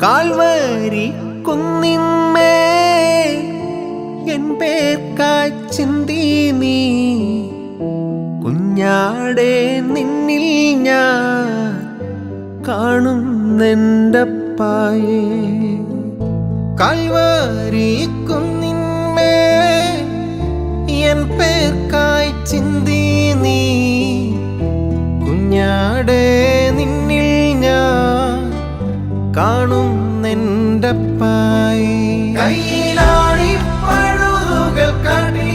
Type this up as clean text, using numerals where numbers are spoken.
Calvary കുന്നിന്മേൽ N പേർക്കായി ചിന്തി നീ കുഞ്ഞാടെ നിന്നിൽ ഞാൻ കാണുന്നെൻ്റപ്പായേ. കാൽവരി കുന്നിന്മേൽ എൻ പേർക്കായി ചിന്തി നീ കുഞ്ഞാടെ നിന്നിൽ ഞാൻ കാണുന്നെൻ്റപ്പായേ. കയ്യിലാണി പഴുതുകൾ കടി